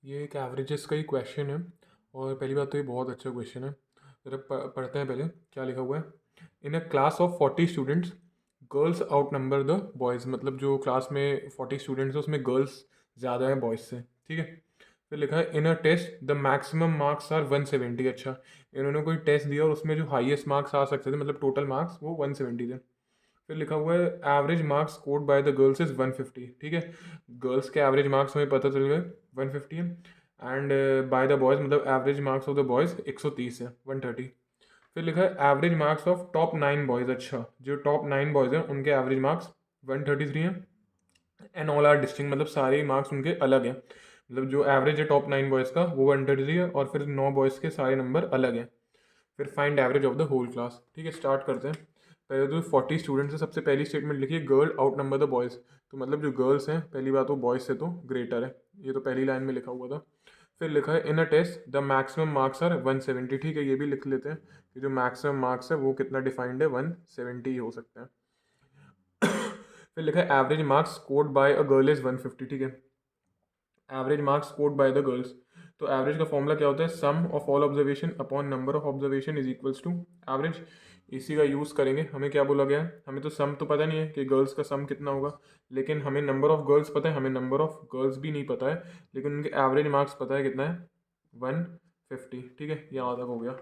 ये एक एवरेजेस का ही क्वेश्चन है और पहली बात तो ये बहुत अच्छा क्वेश्चन है। ज़रा पढ़ते हैं पहले क्या लिखा हुआ है। In a class of 40 students girls outnumber the boys, मतलब जो क्लास में 40 स्टूडेंट्स हैं उसमें गर्ल्स ज़्यादा हैं बॉयज़ से, ठीक है। फिर लिखा है in a test the maximum marks are 170। अच्छा, इन्होंने कोई टेस्ट दिया और उसमें जो हाईएस्ट मार्क्स आ सकते थे, मतलब टोटल मार्क्स, वो 170 थे। फिर लिखा हुआ है average marks scored by the girls is 150, ठीक है। गर्ल्स के एवरेज मार्क्स हमें पता चल गए 150 है, एंड बाय द बॉयज़ मतलब average marks of the boys 130 है, 130। फिर लिखा है average marks of top 9 boys. अच्छा, जो टॉप 9 बॉयज़ हैं उनके एवरेज मार्क्स 133 हैं, एंड ऑल आर डिस्टिंग, मतलब सारे मार्क्स उनके अलग हैं। मतलब जो एवरेज है टॉप 9 बॉयज़ का वो 133 है, और फिर 9 बॉयज़ के सारे नंबर अलग हैं। फिर find average of the whole class, ठीक है। स्टार्ट करते हैं। पहले तो 40 स्टूडेंट्स है, सबसे पहली स्टेटमेंट लिखी है girl out number the boys. तो मतलब जो गर्ल्स हैं, पहली बात वो बॉयज़ से तो ग्रेटर है, ये तो पहली लाइन में लिखा हुआ था। फिर लिखा है in a test the maximum marks are 170, ठीक है। ये भी लिख लेते हैं कि जो मैक्सिमम मार्क्स है वो कितना डिफाइंड है, 170 ही हो सकते हैं। फिर लिखा है average marks scored by a girl is 150, ठीक है। Average marks scored by the girls, तो एवरेज का फॉर्मूला क्या होता है, sum of all observation upon number of observation is equals to average. इसी का यूज़ करेंगे। हमें क्या बोला गया है, हमें तो सम तो पता नहीं है कि गर्ल्स का सम कितना होगा, लेकिन हमें नंबर ऑफ गर्ल्स पता है, हमें नंबर ऑफ गर्ल्स भी नहीं पता है, लेकिन उनके एवरेज मार्क्स पता है कितना है, 150, ठीक है। यहाँ तक हो गया।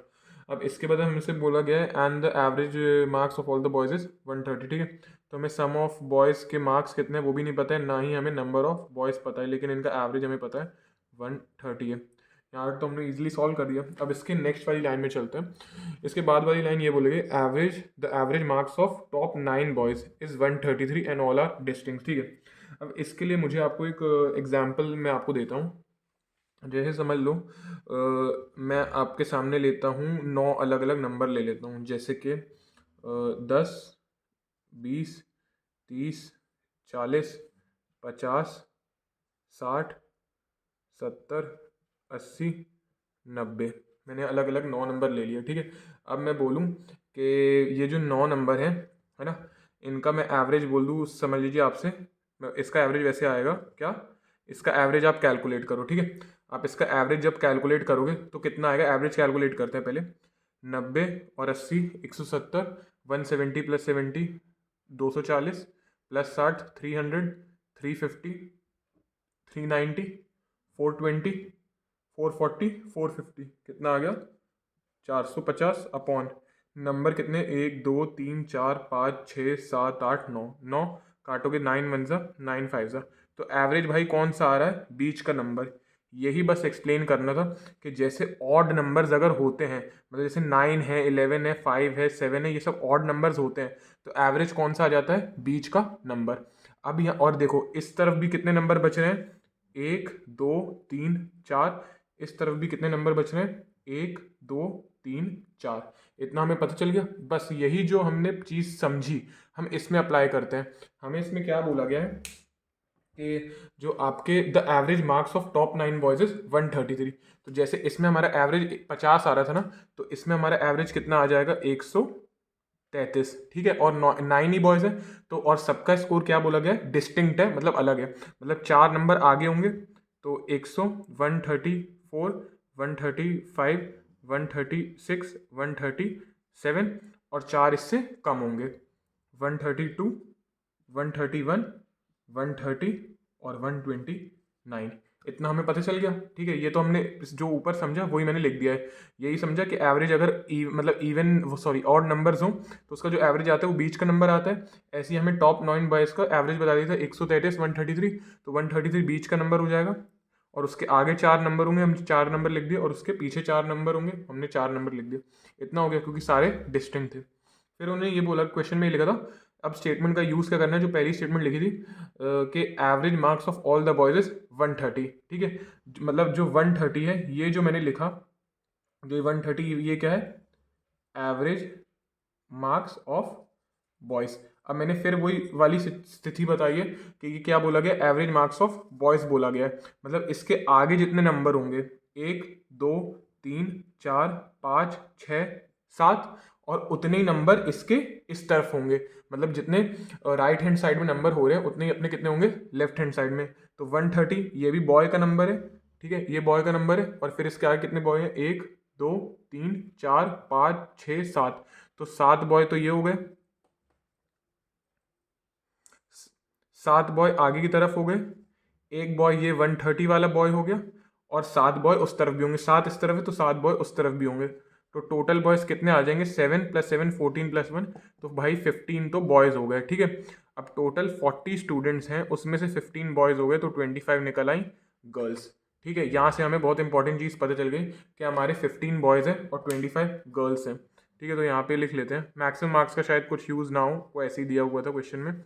अब इसके बाद हमसे बोला गया है and the average marks of all the boys is 130, ठीक है। तो हमें सम ऑफ बॉयज़ के मार्क्स कितने हैं वो भी नहीं पता है, ना ही हमें नंबर ऑफ बॉयज़ पता है, लेकिन इनका एवरेज हमें पता है 130 है। यहाँ तक तो हमने इजीली सॉल्व कर दिया। अब इसके नेक्स्ट वाली लाइन में चलते हैं। इसके बाद वाली लाइन ये बोलेगी average the average marks of top 9 boys is 133 and all are distinct, ठीक है। अब इसके लिए मुझे आपको एक एग्जाम्पल मैं आपको देता हूँ। जैसे समझ लो मैं आपके सामने लेता हूँ 9 अलग अलग नंबर ले लेता हूँ, जैसे कि 10, 20, 30, 40, 50, 60, 70, 80, 90। मैंने अलग अलग 9 नंबर ले लिए, ठीक है। अब मैं बोलूँ कि ये जो 9 नंबर हैं, है ना, इनका मैं एवरेज बोल दूँ, समझ लीजिए आपसे, मैं इसका एवरेज वैसे आएगा क्या, इसका एवरेज आप कैलकुलेट करो, ठीक है। आप इसका एवरेज जब कैलकुलेट करोगे तो कितना आएगा, एवरेज कैलकुलेट करते हैं पहले। 90 और 80 170, 170 प्लस 70 240, प्लस 60 300, 350, 390, 420, 440, 450, कितना आ गया, 450 अपॉन नंबर कितने, 1 2 3 4 5 6 7 8 9, काटोगे 9 वन ज़ा 9 फाइव ज़ा। तो एवरेज भाई कौन सा आ रहा है, बीच का नंबर। यही बस एक्सप्लेन करना था कि जैसे ऑड नंबर्स अगर होते हैं, मतलब जैसे 9 है, 11 है, 5 है, 7 है, ये सब ऑड नंबर्स होते हैं, तो एवरेज कौन सा आ जाता है, बीच का नंबर। अब यहाँ और देखो, इस तरफ भी कितने नंबर बच रहे हैं, 1 2 3 4। इस तरफ भी कितने नंबर बच रहे हैं, 1 2 3 4। इतना हमें पता चल गया। बस यही जो हमने चीज़ समझी हम इसमें अप्लाई करते हैं। हमें इसमें क्या बोला गया है कि जो आपके the average marks of top 9 boys is 133। तो जैसे इसमें हमारा एवरेज 50 आ रहा था ना, तो इसमें हमारा एवरेज कितना आ जाएगा, 133, ठीक है। और 9 ही बॉयज है, तो और सबका स्कोर क्या बोला गया है, डिस्टिंक्ट है, मतलब अलग है, मतलब 4 नंबर आगे होंगे। तो 100, 134, 135, 136, 137, और 4 इससे कम होंगे, 132, 131, 130 और 129। इतना हमें पता चल गया, ठीक है। ये तो हमने जो ऊपर समझा वही मैंने लिख दिया है। यही समझा कि एवरेज अगर मतलब इवन वो सॉरी ऑड नंबर्स हों तो उसका जो एवरेज आता है वो बीच का नंबर आता है। ऐसे ही हमें टॉप 9 बॉयज़ का एवरेज बता दिया था 133, 133, तो 133 बीच का नंबर हो जाएगा, और उसके आगे 4 नंबर होंगे, हम 4 नंबर लिख दिए, और उसके पीछे 4 नंबर होंगे, हमने 4 नंबर लिख दिए। इतना हो गया क्योंकि सारे डिस्टिंक्ट थे। फिर उन्होंने ये बोला, क्वेश्चन में ये लिखा था, अब स्टेटमेंट का यूज़ क्या करना है, जो पहली स्टेटमेंट लिखी थी कि average marks of all the boys is 130, ठीक है। मतलब जो 130 है, ये जो मैंने लिखा, जो 130, ये क्या है, एवरेज मार्क्स ऑफ बॉयज़। अब मैंने फिर वही वाली स्थिति बताई है कि ये क्या बोला गया, एवरेज मार्क्स ऑफ बॉयज़ बोला गया है, मतलब इसके आगे जितने नंबर होंगे, 1 2 3 4 5 6 7, और उतने ही नंबर इसके इस तरफ होंगे, मतलब जितने राइट हैंड साइड में नंबर हो रहे हैं उतने ही अपने कितने होंगे लेफ्ट हैंड साइड में। तो 130 ये भी बॉय का नंबर है, ठीक है, ये बॉय का नंबर है और फिर इसके आगे कितने बॉय हैं, 1 2 3 4 5 6 7, तो 7 बॉय तो ये हो गए, 7 बॉय आगे की तरफ हो गए, एक बॉय ये 130 वाला बॉय हो गया और 7 बॉय उस तरफ भी होंगे, 7 इस तरफ है तो 7 बॉय उस तरफ भी होंगे। तो टोटल बॉयज़ कितने आ जाएंगे, 7 + 7 14 + 1, तो भाई 15 तो बॉयज़ हो गए। ठीक है, अब टोटल 40 स्टूडेंट्स हैं, उसमें से 15 बॉयज़ हो गए तो 25 निकल आई गर्ल्स। ठीक है, यहाँ से हमें बहुत इंपॉर्टेंट चीज़ पता चल गई कि हमारे 15 बॉयज़ हैं और 25 गर्ल्स हैं। ठीक है, तो यहाँ पे लिख लेते हैं, मैक्सिमम मार्क्स का शायद कुछ यूज़ ना हो, वो ऐसे ही दिया हुआ था क्वेश्चन में।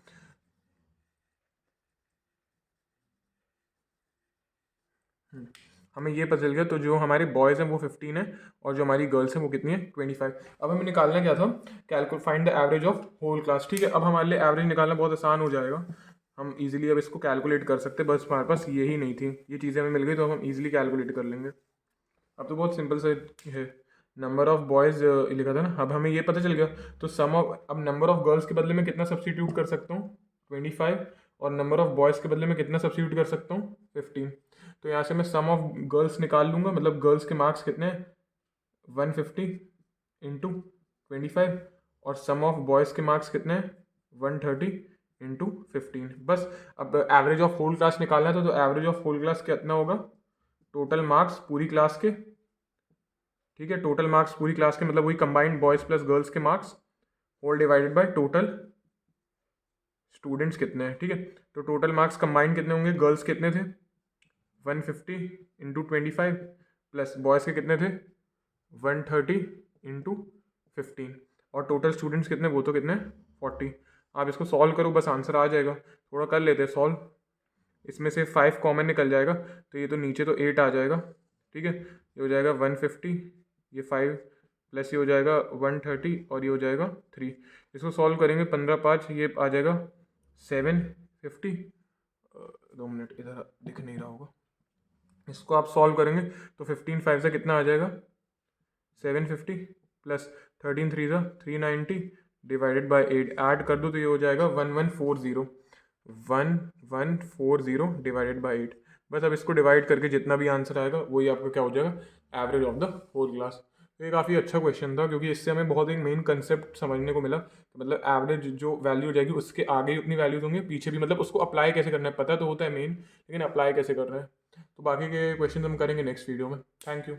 हमें ये पता चल गया, तो जो हमारे बॉयज़ हैं वो 15 है और जो हमारी गर्ल्स हैं वो कितनी है, 25। अब हमें निकालना क्या था, find the average of whole class. ठीक है, अब हमारे लिए एवरेज निकालना बहुत आसान हो जाएगा, हम इजीली अब इसको कैलकुलेट कर सकते हैं, बस हमारे पास यही नहीं थी, ये चीज़ें हमें मिल गई तो हम इजीली कैलकुलेट कर लेंगे। अब तो बहुत सिंपल सा है, नंबर ऑफ बॉयज़ लिखा था ना, अब हमें ये पता चल गया, तो सम ऑफ, अब नंबर ऑफ गर्ल्स के बदले में कितना सब्सटीट्यूट कर सकता हूँ, 25, और नंबर ऑफ बॉयज़ के बदले में कितना सब्सटीट्यूट कर सकता हूँ, 15। तो यहाँ से मैं सम ऑफ गर्ल्स निकाल लूँगा, मतलब गर्ल्स के मार्क्स कितने हैं, 150 इंटू 25, और सम ऑफ बॉयज़ के मार्क्स कितने हैं, 130 इंटू 15। बस अब एवरेज ऑफ होल क्लास निकालना है, तो एवरेज ऑफ होल क्लास कितना होगा, टोटल मार्क्स पूरी क्लास के। ठीक है, टोटल मार्क्स पूरी क्लास के, मतलब वही कंबाइंड बॉयज़ प्लस गर्ल्स के marks, whole divided by total students कितने हैं। ठीक है, तो टोटल मार्क्स कंबाइंड कितने होंगे, गर्ल्स कितने थे 150 इंटू 25, प्लस बॉयज़ के कितने थे 130 इंटू 15, और टोटल स्टूडेंट्स कितने, वो तो कितने 40। आप इसको सॉल्व करो, बस आंसर आ जाएगा। थोड़ा कर लेते हैं सॉल्व, इसमें से 5 कॉमन निकल जाएगा, तो ये तो नीचे तो 8 आ जाएगा। ठीक है, ये हो जाएगा 150, ये 5 प्लस ये हो जाएगा 130 और ये हो जाएगा 3। इसको सॉल्व करेंगे, 15 5 ये आ जाएगा 750। 2 मिनट, इधर दिख नहीं रहा होगा, इसको आप सॉल्व करेंगे तो 15 5 से कितना आ जाएगा 750, प्लस 13 3 ज़ा 390 डिवाइडेड बाय 8, ऐड कर दो तो ये हो जाएगा 1140, 1140 डिवाइडेड बाय 8। बस अब इसको डिवाइड करके जितना भी आंसर आएगा वही आपका क्या हो जाएगा, average of the whole class. तो ये काफ़ी अच्छा क्वेश्चन था, क्योंकि इससे हमें बहुत एक मेन कंसेप्ट समझने को मिला, तो मतलब एवरेज जो वैल्यू हो जाएगी उसके आगे उतनी वैल्यूज होंगे, पीछे भी, मतलब उसको अप्लाई कैसे करना है पता तो होता है मेन, लेकिन अप्लाई कैसे कर रहे हैं, तो बाकी के क्वेश्चन हम करेंगे नेक्स्ट वीडियो में। Thank you.